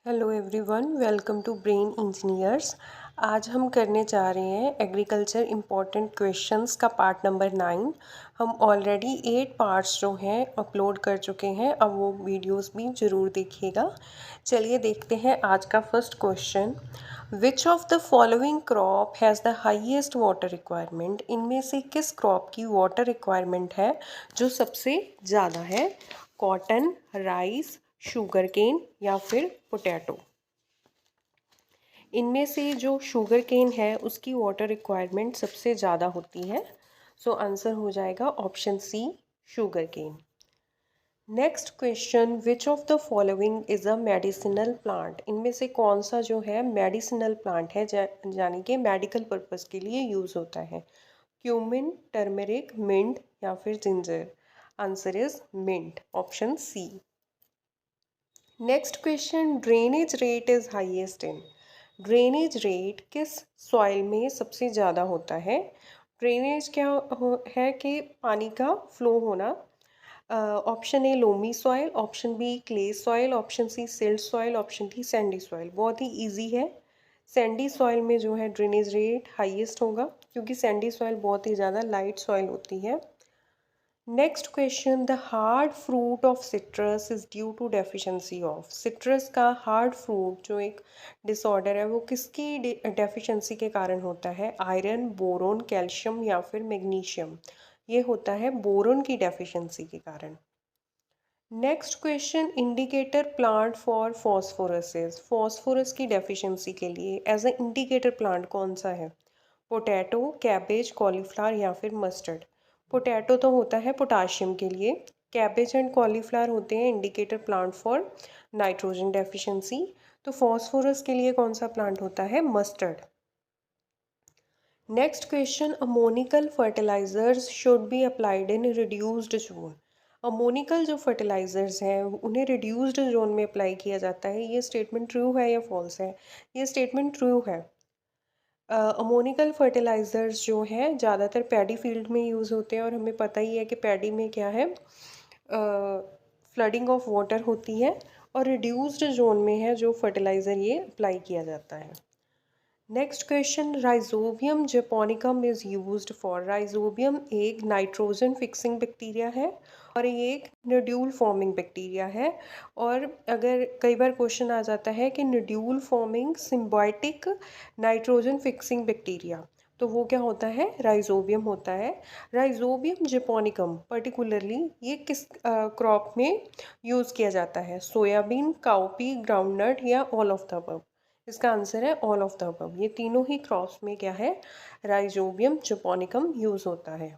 Hello everyone, welcome to brain engineers. आज हम करने जा रहे हैं एग्रीकल्चर इम्पोर्टेंट क्वेश्चंस का पार्ट नंबर 9। हम ऑलरेडी 8 पार्ट्स जो हैं अपलोड कर चुके हैं। अब वो वीडियोस भी ज़रूर देखिएगा। चलिए देखते हैं आज का first question. Which of the following crop has the highest water requirement? इनमें से किस क्रॉप की वाटर रिक्वायरमेंट है जो सबसे ज़्यादा है? कॉटन, राइस, शुगर केन या फिर पोटैटो? इनमें से जो शुगर केन है उसकी वाटर रिक्वायरमेंट सबसे ज़्यादा होती है। सो आंसर हो जाएगा option C, sugarcane. Next question, which of the following is a medicinal plant? इनमें से कौन सा जो है मेडिसिनल प्लांट है, यानी कि मेडिकल पर्पस के लिए यूज़ होता है? क्यूमिन, टर्मरिक, मिंट या फिर ginger? Answer is mint, option C. Next question, drainage rate is highest in? Drainage rate किस सॉइल में सबसे ज़्यादा होता है? ड्रेनेज क्या है कि पानी का फ्लो होना। Option A loamy soil, option B clay soil, option C silt soil, option D sandy soil. बहुत ही इजी है। सैंडी सॉइल में जो है ड्रेनेज रेट हाईएस्ट होगा, क्योंकि सैंडी सॉइल बहुत ही ज़्यादा लाइट सॉइल होती है। Next question, the hard fruit of citrus is due to deficiency of? Citrus का हार्ड फ्रूट जो एक डिसऑर्डर है वो किसकी डेफिशिएंसी के कारण होता है? आयरन, बोरोन, कैल्शियम या फिर मैग्नीशियम? ये होता है बोरोन की डेफिशिएंसी के कारण। Next question, indicator plant for phosphorus? Phosphorus की डेफिशिएंसी के लिए एज अ इंडिकेटर प्लांट कौन सा है? पोटैटो, कैबेज, कॉलीफ्लावर या फिर मस्टर्ड? पोटैटो तो होता है पोटाशियम के लिए। कैबेज एंड कॉलीफ्लावर होते हैं indicator plant for nitrogen deficiency. तो फॉस्फोरस के लिए कौन सा प्लांट होता है? Mustard. Next question, ammoniacal fertilisers should be applied in reduced zone? Ammoniacal जो फर्टिलाइजर्स हैं उन्हें रिड्यूस्ड जोन में अप्लाई किया जाता है। ये स्टेटमेंट ट्रू है या फॉल्स है? ये स्टेटमेंट ट्रू है। अमोनिकल फर्टिलाइजर्स जो हैं ज़्यादातर पैडी फील्ड में यूज़ होते हैं, और हमें पता ही है कि पैडी में क्या है, फ्लडिंग ऑफ वाटर होती है। और रिड्यूस्ड जोन में है जो फर्टिलाइज़र ये अप्लाई किया जाता है। Next question, rhizobium japonicum is used for? Rhizobium एक नाइट्रोजन फिक्सिंग बैक्टीरिया है और ये एक नोड्यूल फॉर्मिंग बैक्टीरिया है। और अगर कई बार क्वेश्चन आ जाता है कि nodule forming symbiotic nitrogen fixing bacteria, तो वो क्या होता है? राइजोबियम होता है। राइजोबियम जेपोनिकम पर्टिकुलरली ये किस क्रॉप में यूज़ किया जाता है? सोयाबीन, काउपी, ग्राउंडनट या ऑल ऑफ द अबव? इसका आंसर है ऑल ऑफ द अबव। ये तीनों ही क्रॉप्स में क्या है? राइजोबियम जेपोनिकम यूज होता है।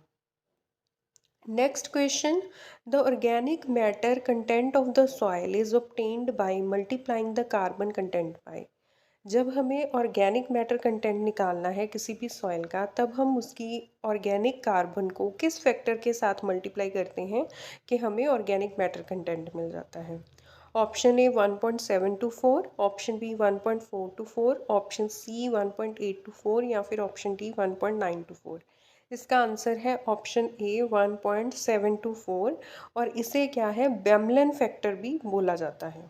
Next question, the organic matter content of the soil is obtained by multiplying the carbon content bye? जब हमें ऑर्गेनिक मैटर कंटेंट निकालना है किसी भी सॉइल का, तब हम उसकी ऑर्गेनिक कार्बन को किस फैक्टर के साथ मल्टीप्लाई करते हैं कि हमें ऑर्गेनिक मैटर कंटेंट मिल जाता है? Option A 1.724, option B 1.424, option C 1.824 या फिर ऑप्शन डी 1.924? इसका आंसर है ऑप्शन ए 1.724, और इसे क्या है, बेमलन फैक्टर भी बोला जाता है।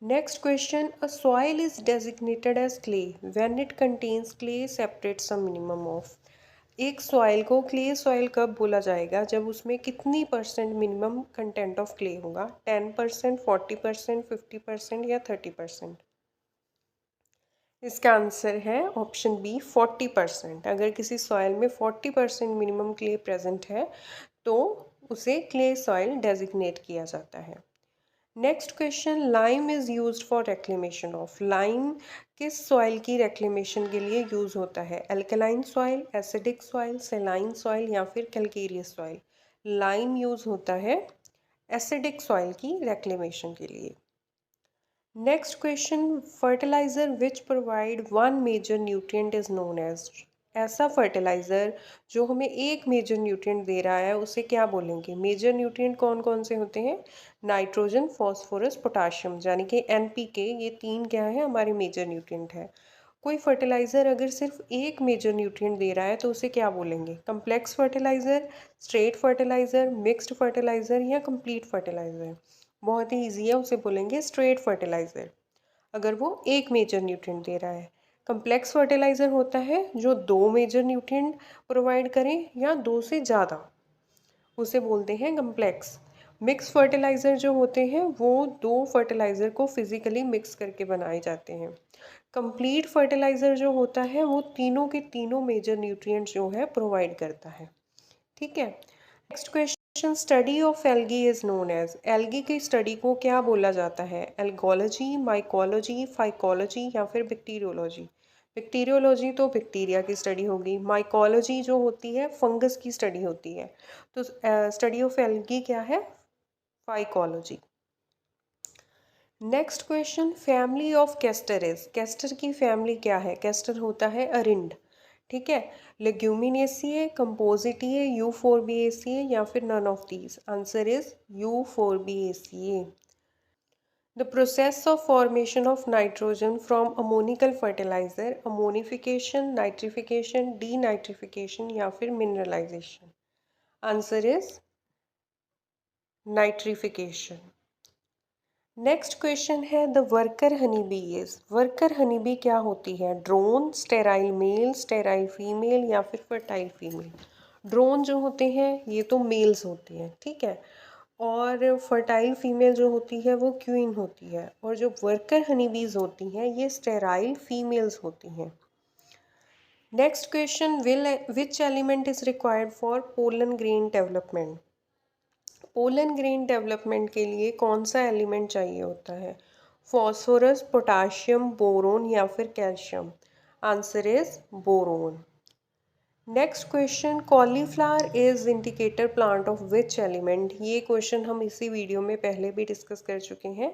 Next question, a soil is designated as clay when it contains clay separates a minimum of? एक सॉइल को क्ले सॉइल कब बोला जाएगा? जब उसमें कितनी percent minimum content of clay होगा? 10%, 40%, 50% या 30%? इसका आंसर है ऑप्शन बी 40%। अगर किसी सॉइल में 40% मिनिमम क्ले प्रेजेंट है तो उसे क्ले सॉइल डेजिग्नेट किया जाता है। Next question, lime is used for reclamation of? Lime किस सॉइल की रेक्लेमेशन के लिए यूज़ होता है? Alkaline soil, acidic soil, saline soil या फिर कैल्केरियस सॉइल? लाइम यूज़ होता है एसिडिक सॉइल की रेक्लेमेशन के लिए। Next question, fertiliser which provide one major nutrient is known as? ऐसा फर्टिलाइज़र जो हमें एक मेजर न्यूट्रिएंट दे रहा है उसे क्या बोलेंगे? मेजर न्यूट्रिएंट कौन कौन से होते हैं? नाइट्रोजन, फॉस्फोरस, पोटाशियम, यानी कि NPK, ये तीन क्या है, हमारे मेजर न्यूट्रिएंट है। कोई फर्टिलाइज़र अगर सिर्फ एक मेजर न्यूट्रिएंट दे रहा है तो उसे क्या बोलेंगे? Complex fertiliser, straight fertiliser, mixed fertiliser या कंप्लीट फर्टिलाइज़र? बहुत ही ईजी है, उसे बोलेंगे स्ट्रेट फर्टिलाइज़र अगर वो एक मेजर न्यूट्रिएंट दे रहा है। कम्प्लेक्स फर्टिलाइज़र होता है जो दो मेजर न्यूट्रिएंट प्रोवाइड करें या दो से ज़्यादा, उसे बोलते हैं कम्प्लेक्स। मिक्स फर्टिलाइज़र जो होते हैं वो दो फर्टिलाइज़र को फिज़िकली मिक्स करके बनाए जाते हैं। कंप्लीट फर्टिलाइज़र जो होता है वो तीनों के तीनों मेजर न्यूट्रिएंट्स जो है प्रोवाइड करता है। ठीक है। Next question, study of algae is known as, algae की स्टडी को क्या बोला जाता है? एल्गोलॉजी, माइकोलॉजी, फाइकोलॉजी या फिर बैक्टीरियोलॉजी? बैक्टीरियोलॉजी तो बैक्टीरिया की स्टडी होगी, माइकोलॉजी जो होती है फंगस की स्टडी होती है, तो स्टडी ऑफ एल्गी क्या है? Phycology. Next question, family of castor is, castor की फैमिली क्या है? कैस्टर होता है अरिंड। ठीक है। लेग्यूमिनेसिए, कंपोजिटिए, यूफोरबिएसिए या फिर none of these? Answer is Euphorbiaceae. The process of formation of nitrogen from ammonical fertiliser, ammonification, nitrification, denitrification या फिर mineralisation? Answer is nitrification. Next question है, the worker honey bee is, worker honey bee क्या होती है? Drone, sterile male, sterile female या फिर fertile female? Drone जो होते हैं ये तो मेल्स होती हैं, ठीक है, और फर्टाइल फीमेल जो होती है वो क्वीन होती है, और जो वर्कर हनी बीज होती हैं ये स्टेराइल फीमेल्स होती हैं। Next question, which element is required for pollen grain development? Pollen grain development के लिए कौन सा एलिमेंट चाहिए होता है? फॉस्फोरस, पोटाशियम, बोरोन या फिर calcium? Answer is boron. Next question, cauliflower is indicator plant of which element? ये क्वेश्चन हम इसी वीडियो में पहले भी डिस्कस कर चुके हैं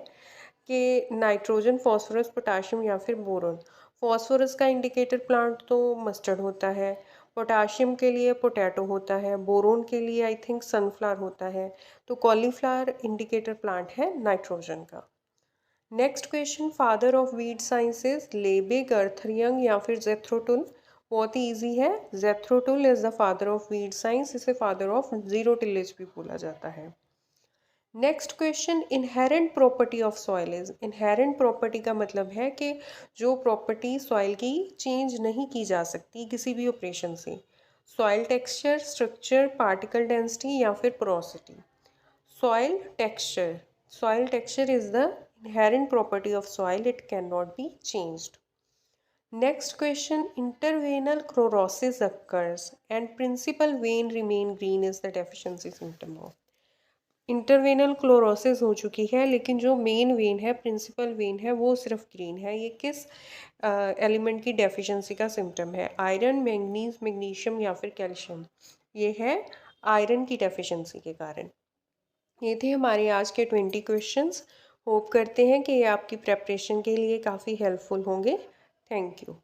कि नाइट्रोजन, फॉस्फोरस, पोटाशियम या फिर बोरोन। फॉस्फोरस का इंडिकेटर प्लांट तो मस्टर्ड होता है, पोटाशियम के लिए पोटैटो होता है, बोरोन के लिए आई थिंक सनफ्लावर होता है, तो कॉलीफ्लावर इंडिकेटर प्लांट है नाइट्रोजन का। Next question, father of weed sciences, Liebig, Arthur Young या फिर जेथ्रोटुल? बहुत ही ईजी है, Jethro Tull is the father of weed science, इसे फादर ऑफ जीरो टिलेज भी बोला जाता है। Next question, inherent property of soil is, inherent property का मतलब है कि जो प्रॉपर्टी सॉइल की चेंज नहीं की जा सकती किसी भी ऑपरेशन से। Soil texture, structure, particle density या फिर porosity? Soil texture, soil texture is the inherent property of soil, it cannot be changed. Next question, intervenal chlorosis occurs and principal vein remain green is the deficiency symptom of? Interveinal chlorosis हो चुकी है लेकिन जो main vein है, principal vein है, वो सिर्फ green है, ये किस एलिमेंट की डेफिशिएंसी का सिम्टम है? आयरन, मैंगनीज, मैग्नीशियम या फिर कैल्शियम? ये है आयरन की डेफिशिएंसी के कारण। ये थे हमारे आज के 20 क्वेश्चंस। होप करते हैं कि ये आपकी प्रेपरेशन के लिए काफ़ी हेल्पफुल होंगे। Thank you.